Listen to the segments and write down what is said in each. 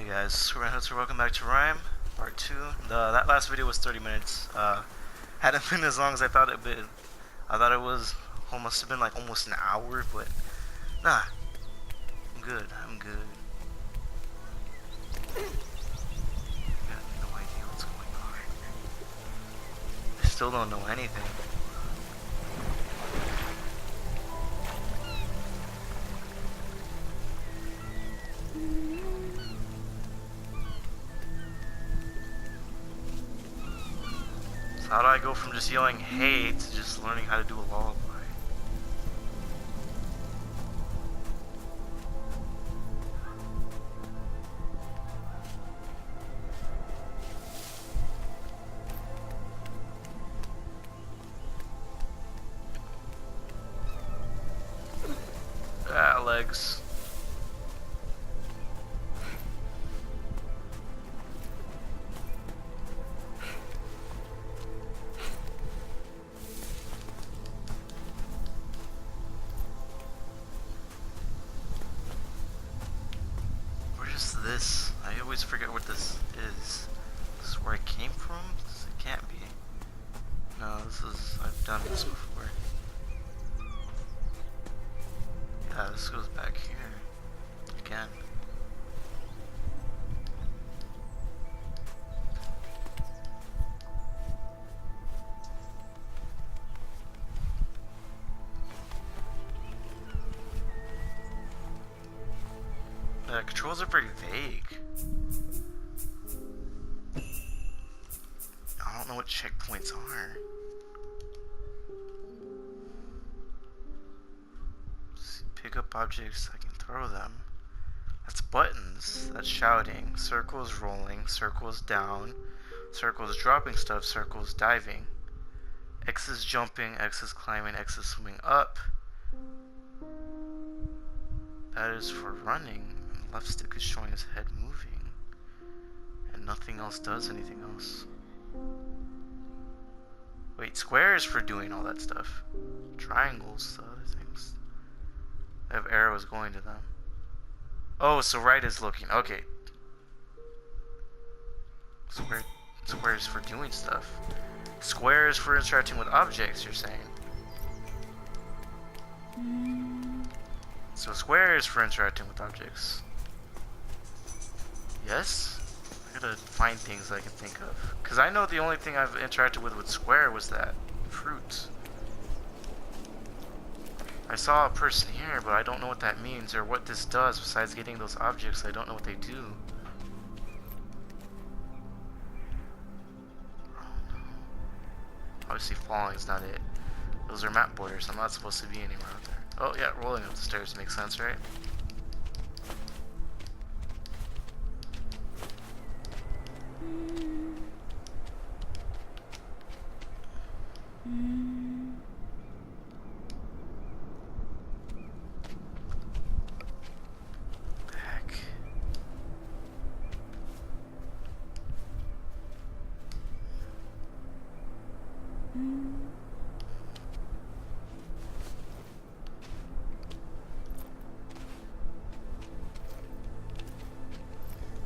Hey guys, welcome back to RiME, part 2. That last video was 30 minutes. Hadn't been as long as I thought it'd been. I thought it was, must have been like almost an hour, but nah, I'm good, I'm good. I got no idea what's going on. I still don't know anything. How do I go from just yelling hey to just learning how to do a lullaby? Ah, legs. This? I always forget what this is. This is where I came from? It can't be. No, I've done this before. Yeah, this goes back here. Again. Controls are pretty vague. I don't know what checkpoints are. Pick up objects, I can throw them. That's buttons. That's shouting. Circles rolling. Circles down. Circles dropping stuff. Circles diving. X is jumping. X is climbing. X is swimming up. That is for running. Left stick is showing his head moving, and nothing else does anything else. Wait, square is for doing all that stuff. Triangles, the other things. They have arrows going to them. Oh, so right is looking. Okay. Square is for doing stuff. Square is for interacting with objects, you're saying. So square is for interacting with objects. Yes? I gotta find things I can think of. Because I know the only thing I've interacted with square was that fruit. I saw a person here, but I don't know what that means or what this does besides getting those objects. I don't know what they do. Oh no. Obviously falling is not it. Those are map borders. I'm not supposed to be anywhere out there. Oh yeah, rolling up the stairs makes sense, right? Heck.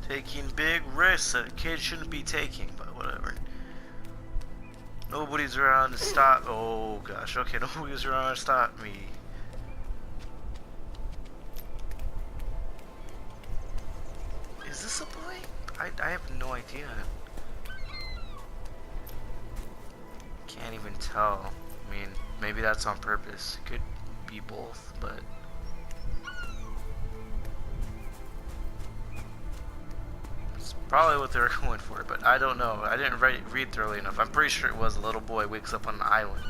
Taking big risks that a kid shouldn't be taking, but whatever. Nobody's around to stop. Oh gosh, okay, nobody's around to stop me. Is this a boy? I have no idea. Can't even tell. I mean, maybe that's on purpose. Could be both, but. Probably what they were going for, but I don't know. I didn't read thoroughly enough. I'm pretty sure it was a little boy wakes up on an island.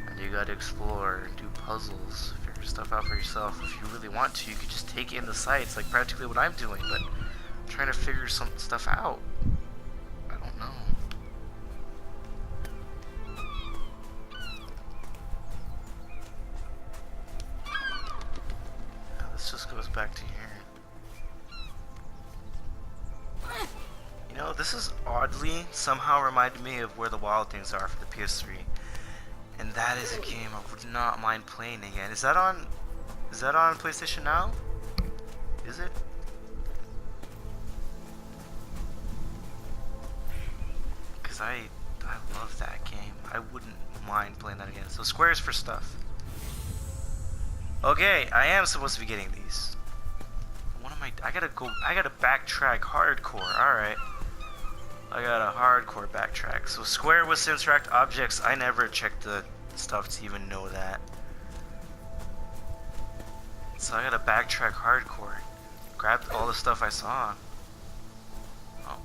And you gotta explore and do puzzles, figure stuff out for yourself. If you really want to, you could just take in the sights, like practically what I'm doing, but I'm trying to figure some stuff out. I don't know. Yeah, this just goes back to here. You know, this is oddly somehow reminded me of Where the Wild Things Are for the PS3. And that is a game I would not mind playing again. Is that on PlayStation Now? Is it? because I love that game. I wouldn't mind playing that again. So squares for stuff. Okay, I am supposed to be getting these. What am I gotta backtrack hardcore. Alright. I got a hardcore backtrack. So square was to interact objects. I never checked the stuff to even know that. So I gotta backtrack hardcore. Grab all the stuff I saw. Oh.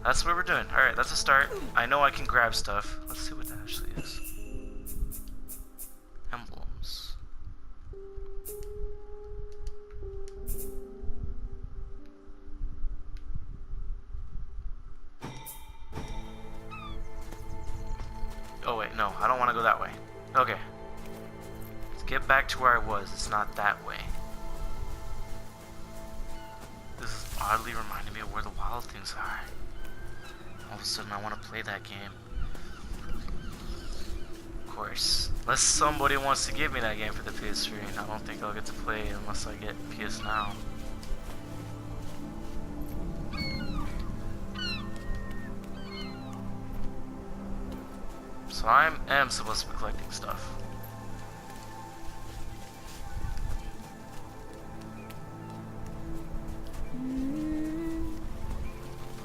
That's what we're doing. Alright, that's a start. I know I can grab stuff. Let's see what that actually is. Emblems. Oh wait, no, I don't want to go that way. Okay. Let's get back to where I was. It's not that way. This is oddly reminding me of where the wild things are. All of a sudden I want to play that game. Of course. Unless somebody wants to give me that game for the PS3, I don't think I'll get to play it unless I get PS Now. So I am supposed to be collecting stuff.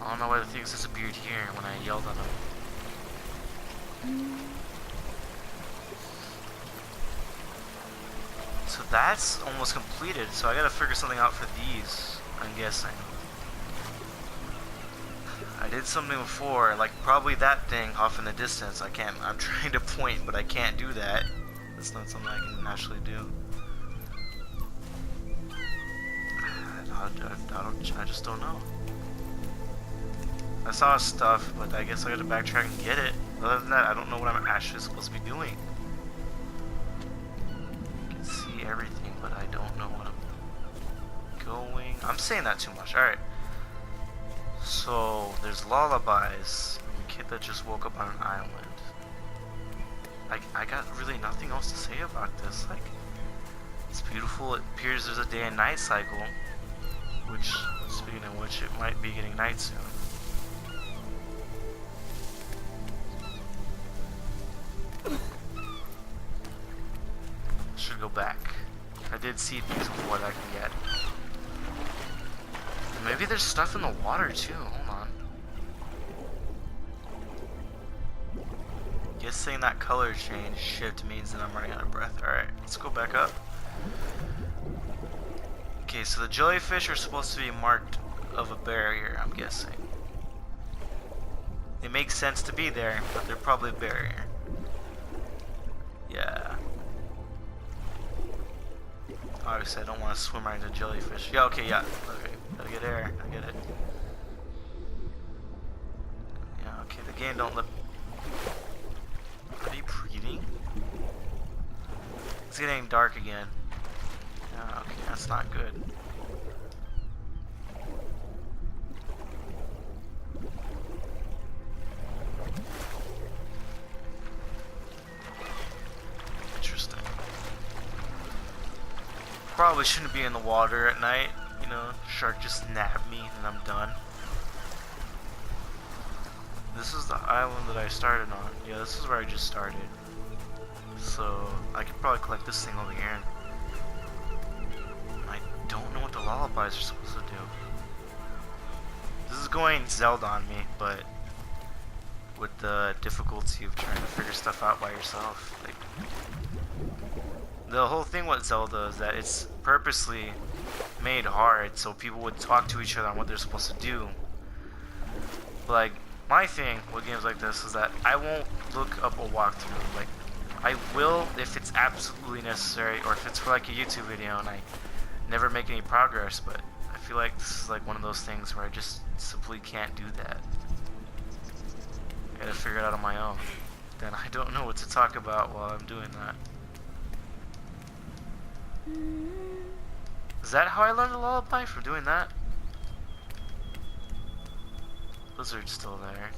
I don't know why the things disappeared here when I yelled at them. So that's almost completed, so I gotta figure something out for these, I'm guessing. I did something before, like probably that thing off in the distance. I'm trying to point, but I can't do that. That's not something I can actually do. I just don't know. I saw stuff, but I guess I gotta backtrack and get it. Other than that, I don't know what I'm actually supposed to be doing. I can see everything, but I don't know what I'm going. I'm saying that too much. Alright. So, there's lullabies. A kid that just woke up on an island. I got really nothing else to say about this. Like, it's beautiful. It appears there's a day and night cycle. Which, speaking of which, it might be getting night soon. Should go back. I did see things before that I can get. Maybe there's stuff in the water too. Hold on. Guessing that color change shift means that I'm running out of breath. Alright, let's go back up. Okay, so the jellyfish are supposed to be marked of a barrier, I'm guessing. They make sense to be there, but they're probably a barrier. Yeah. Obviously, I don't want to swim right into jellyfish. Yeah, okay, yeah. Okay, gotta get air. I get it. Yeah, okay, the game don't let... Are you breathing? It's getting dark again. Yeah, okay, that's not good. Interesting. Probably shouldn't be in the water at night. You know, shark just nabbed me and I'm done. This is the island that I started on. Yeah, this is where I just started. So, I could probably collect this thing over here. I don't know what the lullabies are supposed to do. This is going Zelda on me, but with the difficulty of trying to figure stuff out by yourself. Like, the whole thing with Zelda is that it's purposely made hard so people would talk to each other on what they're supposed to do. But like, my thing with games like this is that I won't look up a walkthrough. Like, I will if it's absolutely necessary, or if it's for like a YouTube video and I never make any progress, but I feel like this is like one of those things where I just simply can't do that. I gotta figure it out on my own. Then I don't know what to talk about while I'm doing that. Is that how I learned a lullaby? For doing that? Lizard's still there.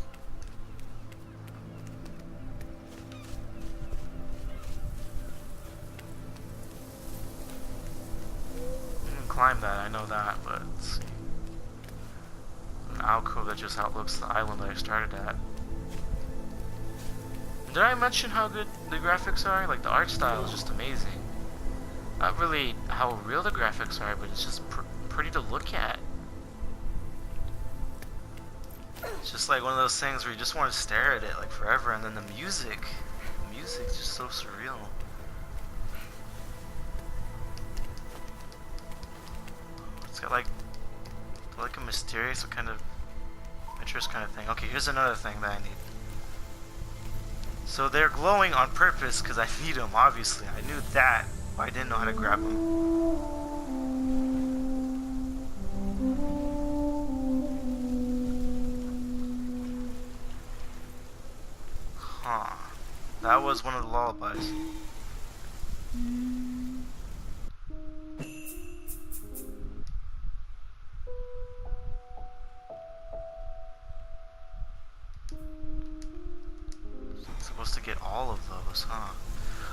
I can climb that, I know that, but let's see. An alcove that just outlooks the island that I started at. Did I mention how good the graphics are? Like, the art style is just amazing. Not really how real the graphics are, but it's just pretty to look at. It's just like one of those things where you just want to stare at it like forever, and then the music's just so surreal. It's got like a mysterious kind of interest kind of thing. Okay, here's another thing that I need. So they're glowing on purpose because I need them, obviously. I knew that, but I didn't know how to grab them. Huh. That was one of the lullabies. Supposed to get all of those, huh?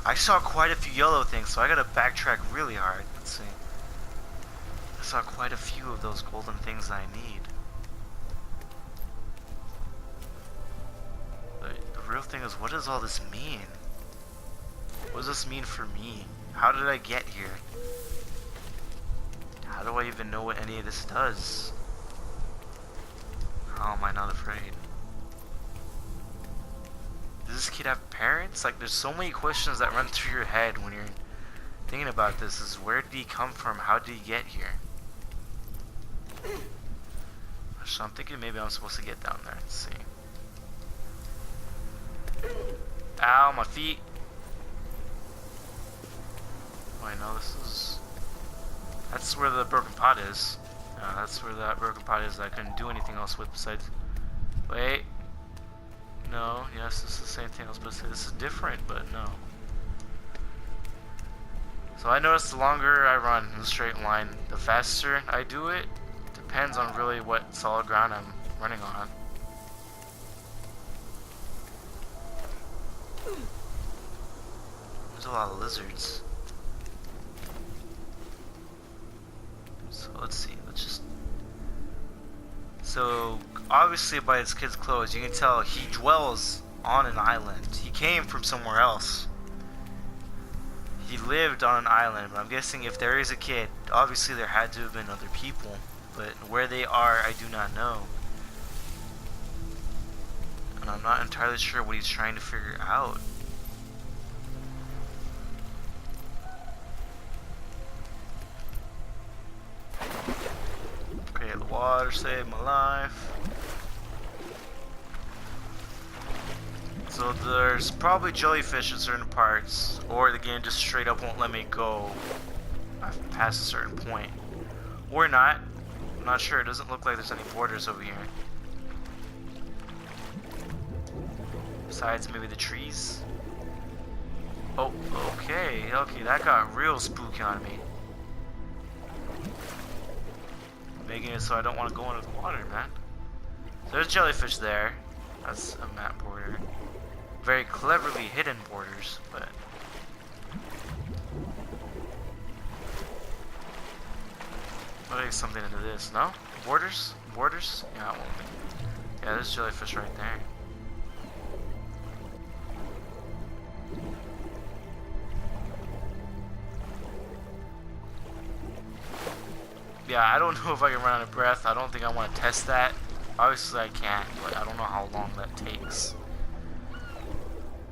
I saw quite a few yellow things, so I gotta backtrack really hard. Let's see. I saw quite a few of those golden things that I need. But the real thing is, what does all this mean? What does this mean for me? How did I get here? How do I even know what any of this does? How am I not afraid? Does this kid have parents? Like, there's so many questions that run through your head when you're thinking about this. Is where did he come from? How did he get here? So I'm thinking maybe I'm supposed to get down there. Let's see. Ow, my feet. Oh, I know this is... That's where the broken pot is. That's where that broken pot is that I couldn't do anything else with besides... Wait. No, yes, this is the same thing I was supposed to say. This is different, but no. So I noticed the longer I run in a straight line, the faster I do it. Depends on really what solid ground I'm running on. There's a lot of lizards. So let's see, let's just... So, obviously by this kid's clothes, you can tell he dwells on an island. He came from somewhere else. He lived on an island, but I'm guessing if there is a kid, obviously there had to have been other people. But where they are, I do not know. And I'm not entirely sure what he's trying to figure out. Okay, the water saved my life. So there's probably jellyfish in certain parts, or the game just straight up won't let me go past a certain point. Or not. I'm not sure. It doesn't look like there's any borders over here. Besides maybe the trees. Oh, okay. Okay, that got real spooky on me. Making it so I don't want to go into the water, man. So there's jellyfish there. That's a map border. Very cleverly hidden borders, but... I'll make something into this, no? Borders? Borders? Yeah, it won't be. Yeah, there's jellyfish right there. Yeah, I don't know if I can run out of breath. I don't think I want to test that. Obviously I can't, but I don't know how long that takes.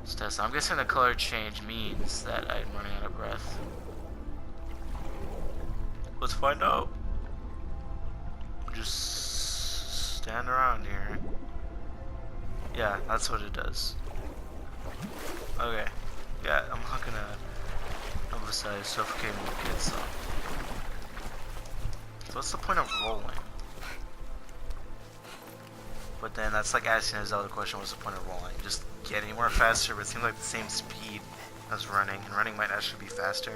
Let's test it. I'm guessing the color change means that I'm running out of breath. Let's find out. Just stand around here. Yeah, that's what it does. Okay. Yeah, I'm not gonna emphasize suffocating the kids, so. So what's the point of rolling? But then that's like asking a Zelda question, what's the point of rolling? Just get anywhere faster, but it seems like the same speed as running, and running might actually be faster.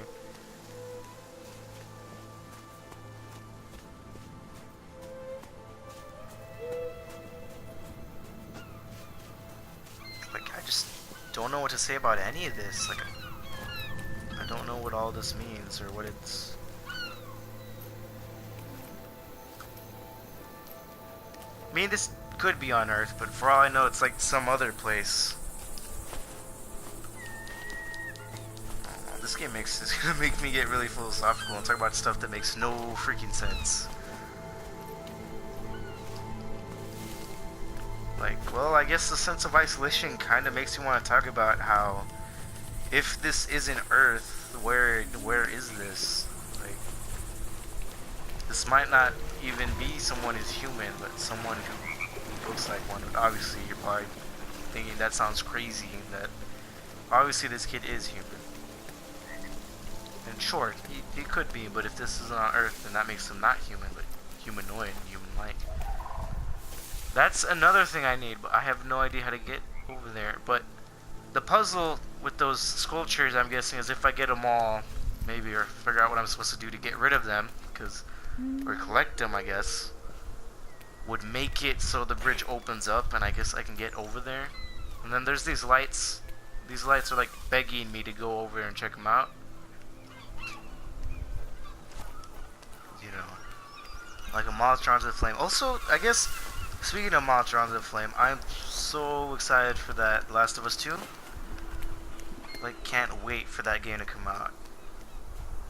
Like, I just don't know what to say about any of this. Like, I don't know what all this means, or what it's... I mean, this could be on Earth, but for all I know, it's like some other place. This game is gonna make me get really philosophical and talk about stuff that makes no freaking sense. Like, well, I guess the sense of isolation kind of makes you want to talk about how, if this isn't Earth, where is this? Like, this might not even be someone who's human, but someone who looks like one. But obviously, you're probably thinking that sounds crazy. That obviously this kid is human. And sure, he could be, but if this isn't on Earth, then that makes him not human, but humanoid, human-like. That's another thing I need, but I have no idea how to get over there. But the puzzle with those sculptures, I'm guessing, is if I get them all, maybe, or figure out what I'm supposed to do to get rid of them, because, or collect them, I guess, would make it so the bridge opens up, and I guess I can get over there. And then there's these lights. These lights are like begging me to go over and check them out. You know, like a moth drawn to the flame. Also, I guess, speaking of moth drawn to the flame, I'm so excited for that Last of Us 2. Like, can't wait for that game to come out.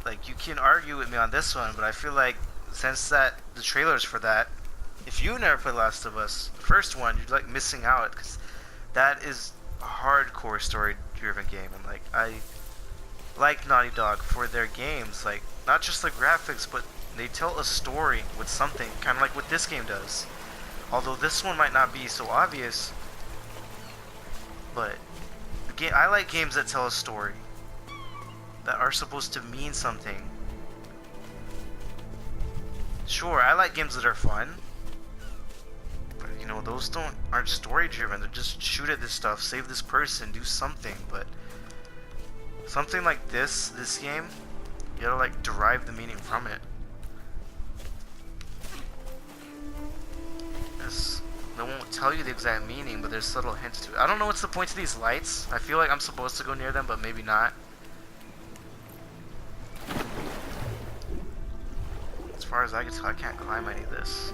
Like, you can argue with me on this one, but I feel like since the trailers for that, if you never played Last of Us, the first one, you're like missing out, because that is a hardcore story-driven game, and like, I like Naughty Dog for their games, like, not just the graphics, but they tell a story with something, kind of like what this game does. Although this one might not be so obvious, but I like games that tell a story, that are supposed to mean something. Sure, I like games that are fun, but you know, those aren't story driven. They're just shoot at this stuff, save this person, do something. But something like this game, you gotta like derive the meaning from it. They won't tell you the exact meaning, but there's subtle hints to it. I don't know what's the point of these lights. I feel like I'm supposed to go near them, but maybe not. As far as I can tell, I can't climb any of this.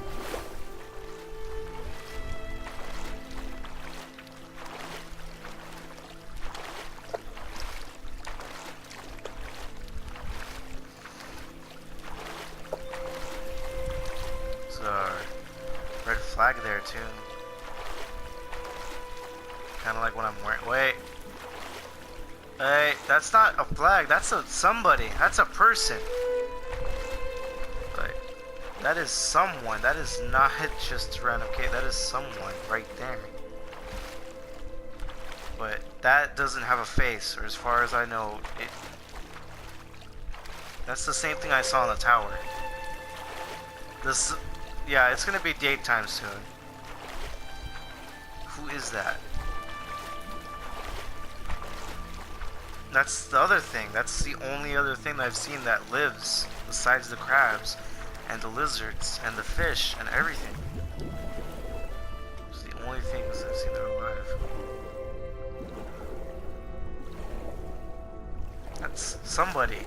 There's a red flag there too. Kind of like what I'm wearing. Wait. Hey, that's not a flag. That's somebody. That's a person. Like, that is someone. That is not just random. Okay, that is someone right there. But that doesn't have a face, or as far as I know, that's the same thing I saw on the tower. Yeah, it's gonna be daytime soon. Who is that? That's the other thing. That's the only other thing that I've seen that lives, besides the crabs, and the lizards, and the fish, and everything. It's the only things I've seen that are alive. That's somebody.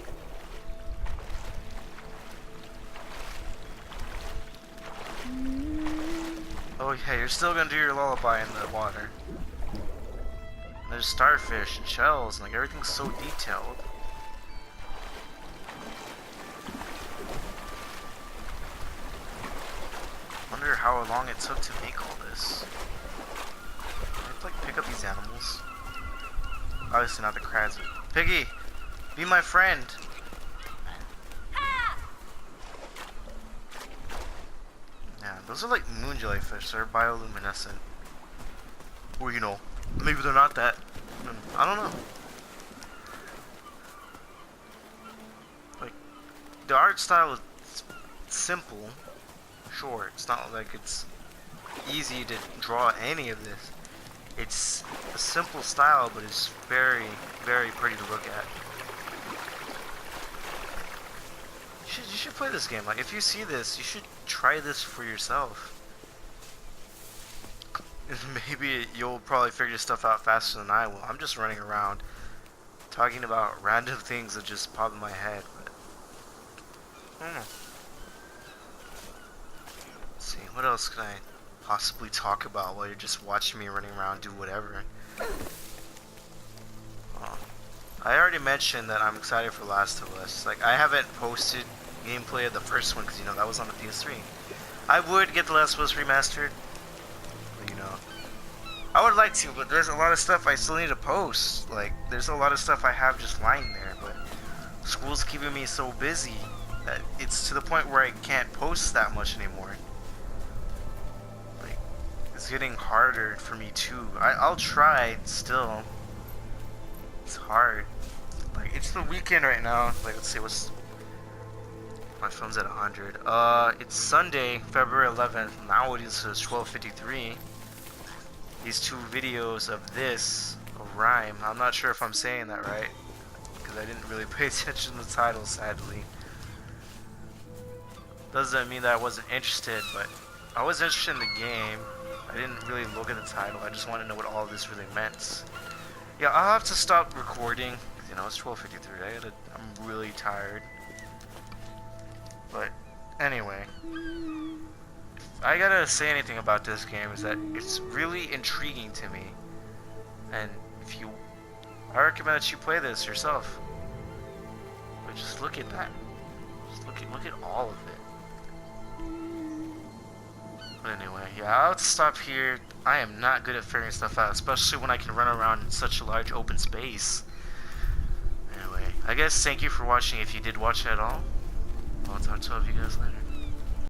Oh yeah, you're still gonna do your lullaby in the water. And there's starfish and shells, and like everything's so detailed. Wonder how long it took to make all this. I have to like pick up these animals. Obviously not the crabs. Piggy, be my friend. Yeah, those are like moon jellyfish. They're bioluminescent. Or, you know, maybe they're not that. I don't know. Like, the art style is simple. Sure, it's not like it's easy to draw any of this. It's a simple style, but it's very, very pretty to look at. You should play this game. Like, if you see this, you should try this for yourself. Maybe you'll probably figure stuff out faster than I will. I'm just running around talking about random things that just pop in my head. But I don't know. Let's see, what else can I possibly talk about while you're just watching me running around do whatever? Oh. I already mentioned that I'm excited for Last of Us. Like, I haven't posted gameplay of the first one because, you know, that was on the PS3. I would get the Last of Us remastered, but, you know, I would like to, but there's a lot of stuff I still need to post. Like, there's a lot of stuff I have just lying there, but school's keeping me so busy that it's to the point where I can't post that much anymore. Like, it's getting harder for me too. I'll try still. It's hard. Like, it's the weekend right now. Like, let's see what's... My phone's at 100. It's Sunday, February 11th. Now it is 12:53. These two videos of this, of RiME. I'm not sure if I'm saying that right, because I didn't really pay attention to the title, sadly. Doesn't mean that I wasn't interested, but I was interested in the game. I didn't really look at the title. I just wanted to know what all this really meant. Yeah, I'll have to stop recording. You know, it's 12:53. I'm really tired. But anyway, if I gotta say anything about this game is that it's really intriguing to me. And I recommend that you play this yourself. But just look at that. Just look at all of it. But anyway, yeah, I'll have to stop here. I am not good at figuring stuff out, especially when I can run around in such a large open space. Anyway, I guess thank you for watching if you did watch it at all. I'll talk to all of you guys later.